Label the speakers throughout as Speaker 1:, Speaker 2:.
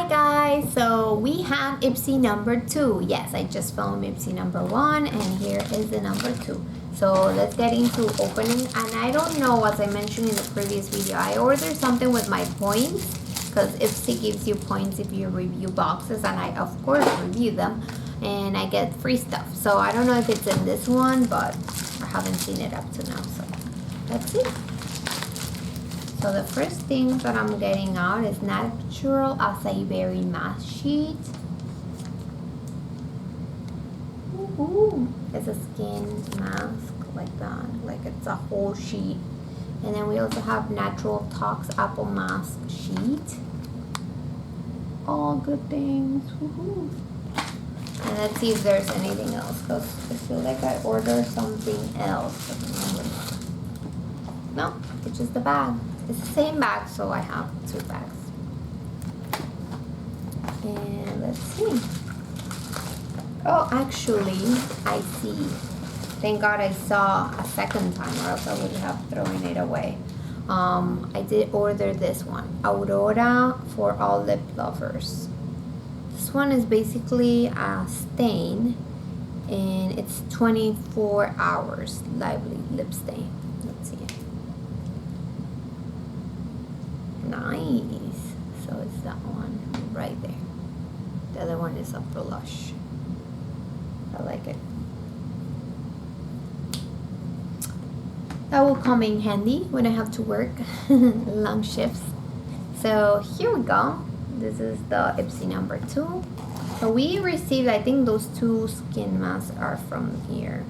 Speaker 1: guys, so we have Ipsy number 2. Yes, I just filmed Ipsy number 1 and here is the number 2. So let's get into opening. And I don't know, as I mentioned in the previous video, I ordered something with my points because Ipsy gives you points if you review boxes, and I of course review them and I get free stuff. So I don't know if it's in this one, but I haven't seen it up to now, so let's see. So the first thing that I'm getting out is natural acai berry mask sheet. Ooh, it's a skin mask like that, like it's a whole sheet. And then we also have natural tox apple mask sheet. All good things. Woohoo. And let's see if there's anything else, because I feel like I ordered something else. No, it's just the bag. It's the same bag, so I have 2 bags. And let's see. Oh, actually, I see. Thank God I saw a second time, or else I would have thrown it away. I did order this one, Aurora for all lip lovers. This one is basically a stain, and it's 24 hours lively lip stain. Let's see. Nice. So it's that one right there. The other one is a blush. I like it. That will come in handy when I have to work long shifts. So here we go. This is the Ipsy number 2. So we received, I think those 2 skin masks are from here.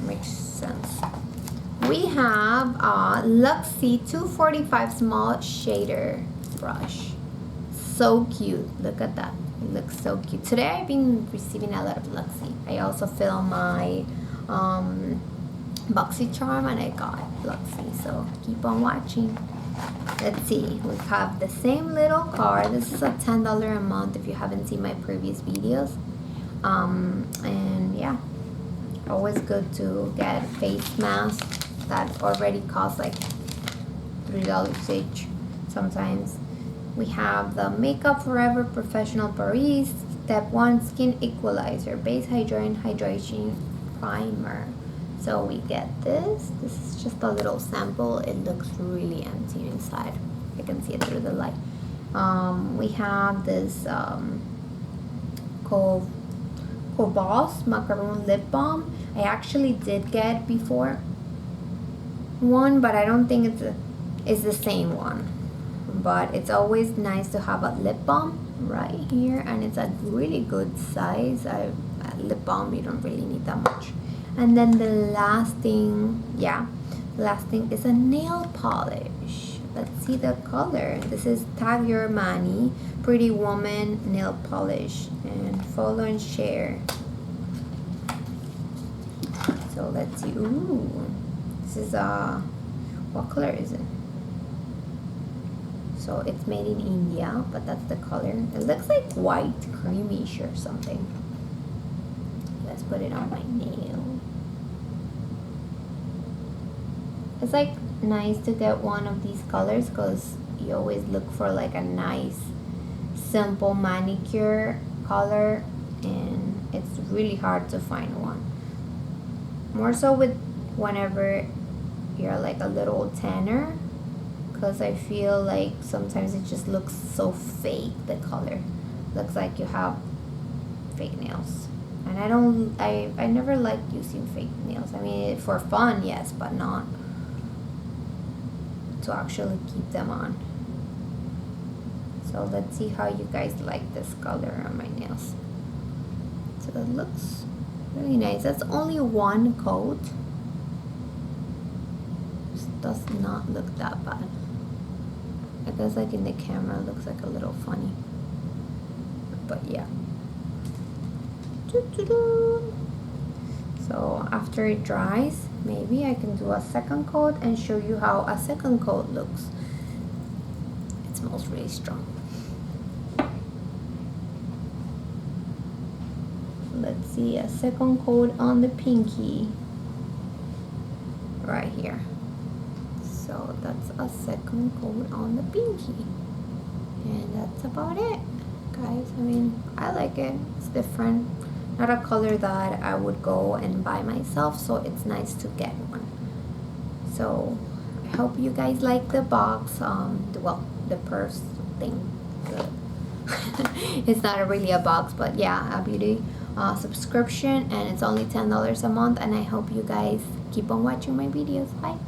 Speaker 1: Makes sense. We have a Luxie 245 small shader brush. So cute. Look at that. It looks so cute. Today I've been receiving a lot of Luxie. I also filmed my BoxyCharm and I got Luxie. So keep on watching. Let's see. We have the same little card. This is a $10 a month if you haven't seen my previous videos. And yeah, always good to get face masks that already cost like $3 each sometimes. We have the Makeup Forever Professional Paris Step 1 Skin Equalizer Base Hydration Primer. So we get this. This is just a little sample. It looks really empty inside. I can see it through the light. We have this Cobos Macaroon Lip Balm. I actually did get before one, but I don't think it's the same one. But it's always nice to have a lip balm right here, and it's a really good size. Lip balm, you don't really need that much. And then the last thing is a nail polish. Let's see the color. This is Tag Your Money Pretty Woman nail polish, and follow and share. So let's see. Ooh, this is what color is it? So it's made in India, but that's the color. It looks like white, creamish or something. Let's put it on my nail. It's like nice to get one of these colors because you always look for like a nice, simple manicure color, and it's really hard to find one. More so with whenever you're like a little tanner, because I feel like sometimes it just looks so fake. The color looks like you have fake nails, and I never like using fake nails. I mean, for fun, yes, but not to actually keep them on. So let's see how you guys like this color on my nails. So that looks really nice. That's only 1 coat. This does not look that bad. I guess like in the camera it looks like a little funny, but yeah. So after it dries, maybe I can do a second coat and show you how a second coat looks. It smells really strong. Let's see, a second coat on the pinky right here. So that's a second coat on the pinky. And that's about it, guys. I mean, I like it. It's different. Not a color that I would go and buy myself, so it's nice to get one. So I hope you guys like the box. The purse thing. It's not really a box, but yeah, a beauty subscription, and it's only $10 a month. And I hope you guys keep on watching my videos. Bye.